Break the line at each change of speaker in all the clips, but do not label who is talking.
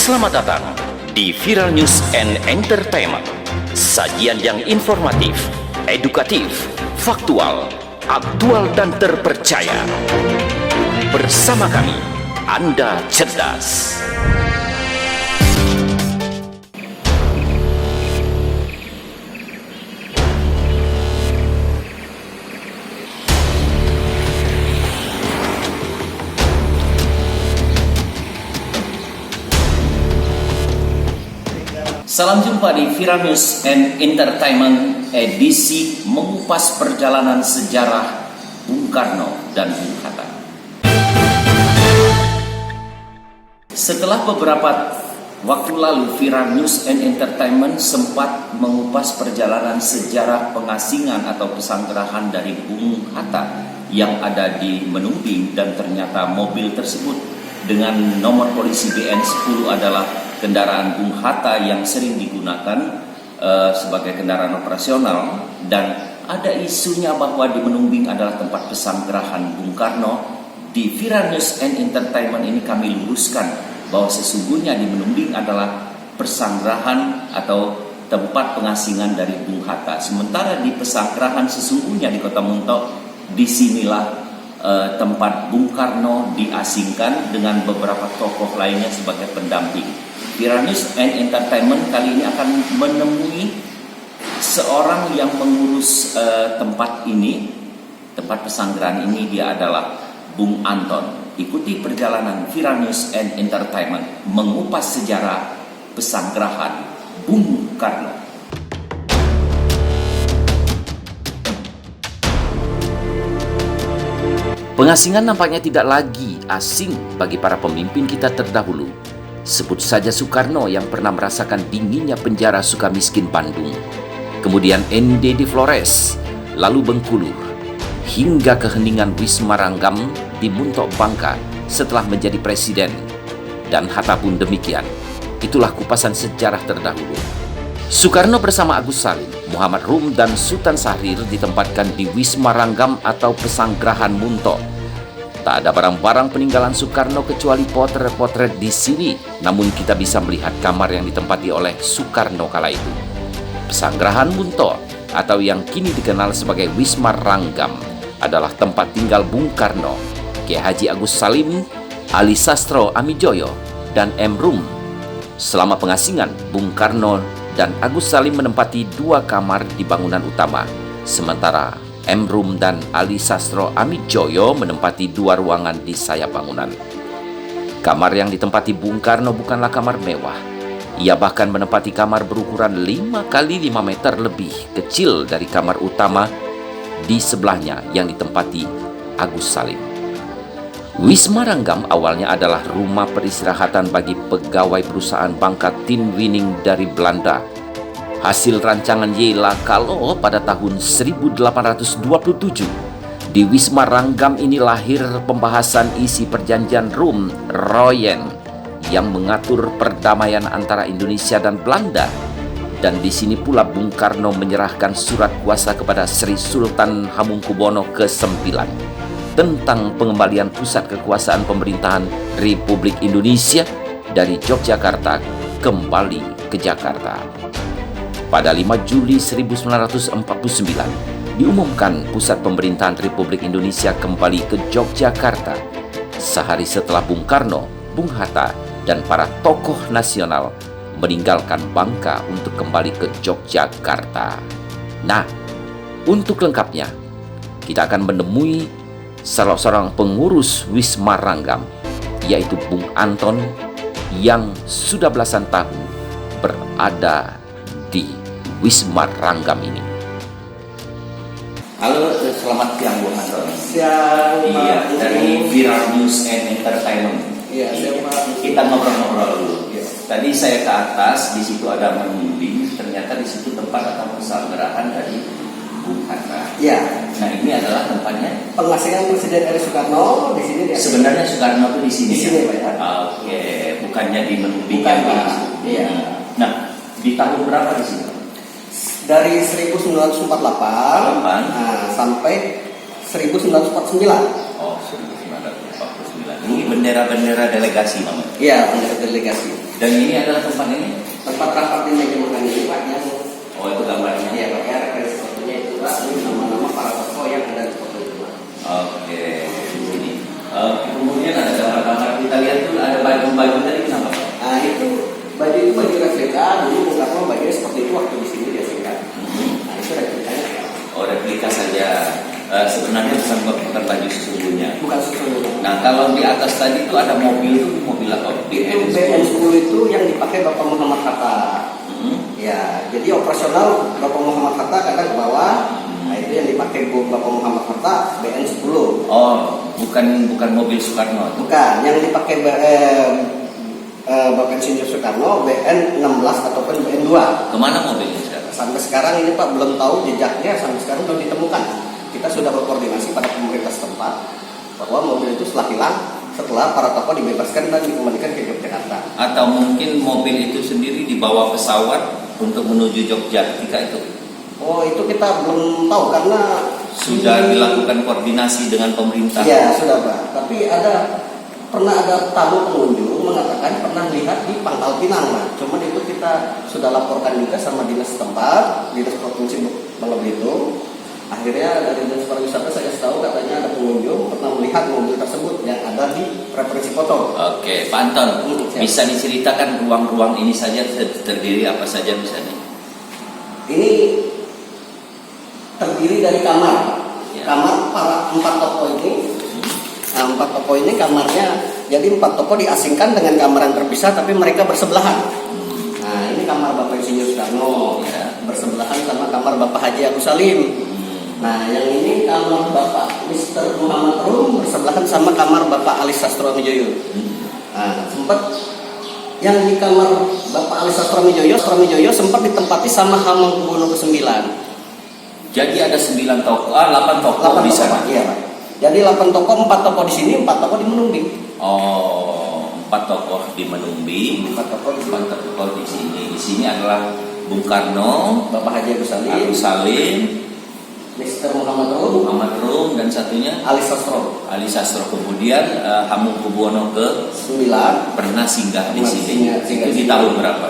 Selamat datang di Viral News and Entertainment. Sajian yang informatif, edukatif, faktual, aktual dan terpercaya. Bersama kami, Anda cerdas. Salam jumpa di Viral News and Entertainment edisi mengupas perjalanan sejarah Bung Karno dan Bung Hatta. Setelah beberapa waktu lalu Viral News and Entertainment sempat mengupas perjalanan sejarah pengasingan atau pesanggerahan dari Bung Hatta yang ada di Menumbing, dan ternyata mobil tersebut dengan nomor polisi BN10 adalah kendaraan Bung Hatta yang sering digunakan sebagai kendaraan operasional, dan ada isunya bahwa di Menumbing adalah tempat pesanggerahan Bung Karno. Di Viral News and Entertainment ini kami luruskan bahwa sesungguhnya di Menumbing adalah pesanggerahan atau tempat pengasingan dari Bung Hatta. Sementara di pesanggerahan sesungguhnya di Kota Muntok, disinilah tempat Bung Karno diasingkan dengan beberapa tokoh lainnya sebagai pendamping. Viral News and Entertainment kali ini akan menemui seorang yang mengurus tempat ini, tempat pesanggerahan ini. Dia adalah Bung Anton. Ikuti perjalanan Viral News and Entertainment mengupas sejarah pesanggerahan Bung Karno. Pengasingan nampaknya tidak lagi asing bagi para pemimpin kita terdahulu. Sebut saja Soekarno yang pernah merasakan dinginnya penjara Sukamiskin Bandung, kemudian ND di Flores, lalu Bengkulu, hingga keheningan Wisma Ranggam di Muntok Bangka setelah menjadi presiden, dan Hatta pun demikian. Itulah kupasan sejarah terdahulu. Soekarno bersama Agus Salim, Muhammad Rum dan Sultan Syahrir ditempatkan di Wisma Ranggam atau Pesanggerahan Muntok. Tak ada barang-barang peninggalan Soekarno kecuali potret-potret di sini, namun kita bisa melihat kamar yang ditempati oleh Soekarno kala itu. Pesanggerahan Muntok atau yang kini dikenal sebagai Wisma Ranggam adalah tempat tinggal Bung Karno, Kiai Haji Agus Salim, Ali Sastro Amijoyo, dan M. Rum. Selama pengasingan, Bung Karno dan Agus Salim menempati 2 kamar di bangunan utama, sementara M. Rum dan Ali Sastro Amijoyo menempati 2 ruangan di sayap bangunan. Kamar yang ditempati Bung Karno bukanlah kamar mewah. Ia bahkan menempati kamar berukuran 5 kali 5 meter lebih kecil dari kamar utama di sebelahnya yang ditempati Agus Salim. Wisma Ranggam awalnya adalah rumah peristirahatan bagi pegawai perusahaan Bangka Tin Winning dari Belanda. Hasil rancangan Yela Kalo pada tahun 1827. Di Wisma Ranggam ini lahir pembahasan isi perjanjian Rum-Royen yang mengatur perdamaian antara Indonesia dan Belanda. Dan di sini pula Bung Karno menyerahkan surat kuasa kepada Sri Sultan Hamengkubuwono ke-9 tentang pengembalian pusat kekuasaan pemerintahan Republik Indonesia dari Yogyakarta kembali ke Jakarta. Pada 5 Juli 1949, diumumkan pusat pemerintahan Republik Indonesia kembali ke Yogyakarta. Sehari setelah Bung Karno, Bung Hatta, dan para tokoh nasional meninggalkan Bangka untuk kembali ke Yogyakarta. Nah, untuk lengkapnya, kita akan menemui salah seorang pengurus Wisma Ranggam, yaitu Bung Anton, yang sudah belasan tahun berada di Wisma Ranggam ini. Halo, selamat siang Bung Anton.
Siang.
Iya, dari Viral News and Entertainment.
Iya, siang Pak.
Kita ngobrol-ngobrol dulu.
Iya.
Tadi saya ke atas, di situ ada Menumbing, ternyata di situ tempat atau pesanggerahan dari Bung Hatta.
Iya.
Nah, ini adalah tempatnya
Pengasingan Presiden RI Soekarno di sini.
Sebenarnya Soekarno itu di sini.
Di sini, Pak, ya.
Oke, bukannya di Menumbing.
Bukan, Pak. Iya.
Nah, di tahun berapa di sini?
Dari 1948 nah, sampai 1949.
Oh, 1949. Ini bendera-bendera delegasi namanya.
Iya, bendera delegasi.
Dan ini adalah tempat ini?
Tempat rapat di meja makan ini Pak, yang
Oh, itu gambarnya.
ya Pak, ya referensi fotonya itu Pak, ini nama-nama para tokoh yang ada di foto itu Pak.
Oke, ini. Kemudian ada gambar-gambar kita lihat tuh ada baju-baju tadi kenapa Pak?
Nah itu baju replika, dulu Bung Karno bajunya seperti itu waktu di sini dia singkat. Nah itu replikanya.
Oh, replika saja. Sebenarnya bukan baju sesungguhnya.
Bukan sesungguhnya.
Nah, kalau di atas tadi itu ada mobil itu mobil apa?
Itu BN10 itu yang dipakai Bapak Muhammad Hatta. Ya, jadi operasional Bapak Muhammad Hatta kadang ke bawah. Nah, itu yang dipakai Bapak Muhammad Hatta BN10.
Oh, bukan mobil Soekarno.
Bukan, yang dipakai Bapak Insinyur Soekarno BN16 ataupun BN2.
Kemana mobilnya sekarang?
Sampai sekarang ini Pak belum tahu jejaknya, sampai sekarang belum ditemukan. Kita sudah berkoordinasi pada pemerintah setempat bahwa mobil itu setelah para tokoh dibebaskan dan dikembalikan ke Yogyakarta.
Atau mungkin mobil itu sendiri dibawa pesawat untuk menuju Jogja ketika itu?
Oh, itu kita belum tahu karena
Sudah dilakukan koordinasi dengan pemerintah?
Iya, sudah Pak. Tapi pernah ada tamu pengunjung mengatakan pernah lihat di Pangkal Pinang Pak. Cuman itu kita sudah laporkan juga sama dinas setempat, dinas provinsi Bangka Belitung. Akhirnya dari dinas pariwisata saya tahu katanya ada pengunjung pernah melihat mobil tersebut yang ada di referensi foto.
Oke, Pak Anton, bisa diceritakan ruang-ruang ini saja terdiri apa saja misalnya?
Ini terdiri dari kamar,
Ya.
kamar para 4 tokoh ini. Nah, 4 tokoh ini kamarnya, jadi 4 tokoh diasingkan dengan kamar yang terpisah, tapi mereka bersebelahan. Nah, ini kamar Bapak Insinyur Soekarno,
Ya.
bersebelahan sama kamar Bapak Haji Agus Salim. Nah, yang ini kamar Bapak Mr. Muhammad Rum bersebelahan sama kamar Bapak Ali Sastroamidjojo. Nah, sempat yang di kamar Bapak Ali Sastroamidjojo sempat ditempati sama Hamengkubuwono ke-9.
Jadi ada 9 tokoh, 8 tokoh di sana.
Iya, Pak. Jadi 8 tokoh, 4 tokoh di sini, 4 tokoh di Menumbing.
Oh, 4 tokoh di Menumbing,
4 tokoh di
4 tokoh di sini. Di sini adalah Bung Karno,
Bapak Haji Agus Salim,
Agus Salim,
Mr. Muhammad Rum,
Muhammad Rum, dan satunya
Ali Sastro.
Ali Sastro. Kemudian Hamengkubuwono ke-9
9
pernah singgah di sini.
Singgah
Itu di
sini.
tahun berapa?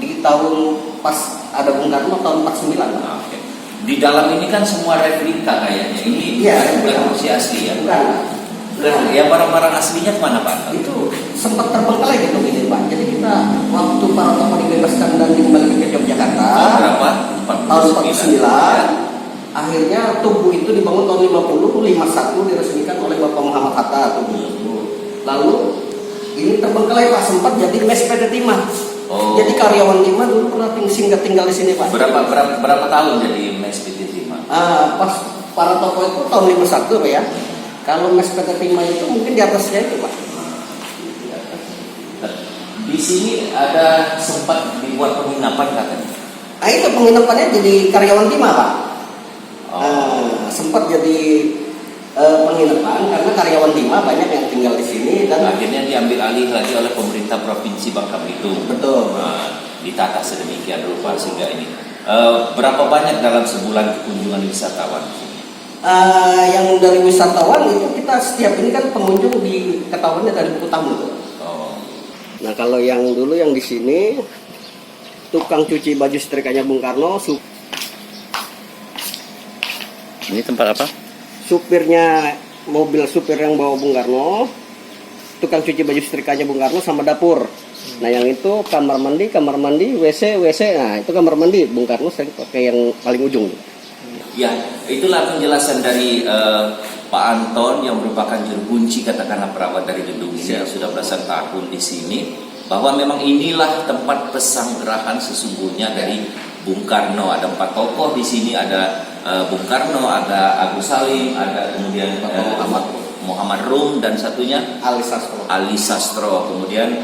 Di tahun pas ada Bung Karno tahun 49.
Nah, oke. Di dalam ini kan semua replika kayaknya. Ini
Iya,
bukan si asli ya.
Bukan.
Nah, ya barang-barang aslinya kemana Pak?
Itu sempat terbengkalai gitu gini Pak. Jadi kita waktu para tokoh dibebaskan dan dikembalikan ke Yogyakarta
Tahun berapa?
tahun 49. Akhirnya tubuh itu dibangun tahun 51 diresmikan oleh Bapak Muhammad Hatta tubuh itu. Lalu ini terbengkalai Pak, sempat jadi mes PT Timah.
Oh.
Jadi karyawan Timah dulu pernah singgah tinggal di sini Pak.
Berapa tahun jadi mes PT Timah?
Pas para tokoh itu tahun 51 Pak ya. Kalau mes PT Timah itu mungkin di atasnya itu Pak.
Di sini ada sempat dibuat penginapan katanya.
Nah itu penginapannya jadi karyawan Timah Pak. Sempat jadi penginapan karena karyawan Timah banyak yang tinggal di sini dan
Akhirnya diambil alih lagi oleh pemerintah provinsi Bangka Belitung.
betul.
Ditata sedemikian rupa sehingga ini. Berapa banyak dalam sebulan kunjungan wisatawan?
Yang dari wisatawan itu kita setiap ini kan pengunjung diketahuinya dari buku tamu.
Oh.
Nah kalau yang dulu yang di sini tukang cuci baju setrikanya Bung Karno,
Ini tempat apa?
supirnya mobil supir yang bawa Bung Karno, tukang cuci baju setrikanya Bung Karno sama dapur. Nah yang itu kamar mandi, WC. Nah itu kamar mandi Bung Karno sering pakai yang paling ujung.
Ya, itulah penjelasan dari Pak Anton yang merupakan juru kunci katakanlah perawat dari gedung ini yang sudah belasan tahun di sini, bahwa memang inilah tempat pesanggerahan sesungguhnya dari Bung Karno. Ada 4 tokoh di sini, ada Bung Karno, ada Agus Salim, ada kemudian Muhammad Rum, dan satunya Ali Sastro. Kemudian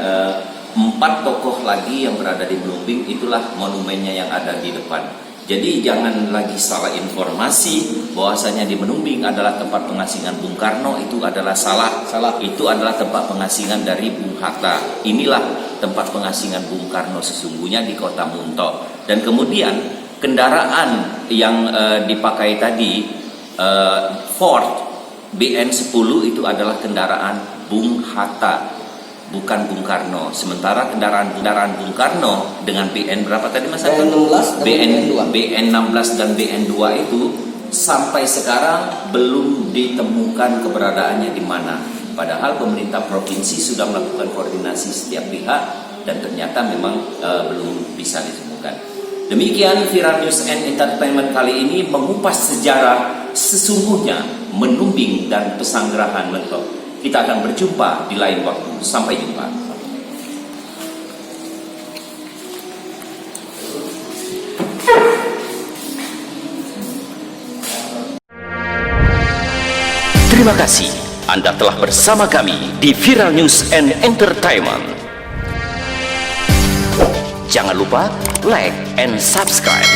4 tokoh lagi yang berada di Menumbing, itulah monumennya yang ada di depan. Jadi jangan lagi salah informasi bahwasanya di Menumbing adalah tempat pengasingan Bung Karno, itu adalah salah. Itu adalah tempat pengasingan dari Bung Hatta. Inilah tempat pengasingan Bung Karno sesungguhnya di Kota Muntok. Dan kemudian kendaraan yang dipakai tadi Ford BN10 itu adalah kendaraan Bung Hatta. bukan Bung Karno. Sementara kendaraan Bung Karno dengan BN berapa tadi Mas Anton? BN 16 dan BN 2 itu sampai sekarang belum ditemukan keberadaannya di mana. Padahal pemerintah provinsi sudah melakukan koordinasi setiap pihak dan ternyata memang belum bisa ditemukan. Demikian Viral News and Entertainment kali ini mengupas sejarah sesungguhnya Menumbing dan Pesanggerahan Mentok. Kita akan berjumpa di lain waktu. Sampai jumpa. Terima kasih Anda telah bersama kami di Viral News and Entertainment. Jangan lupa like and subscribe.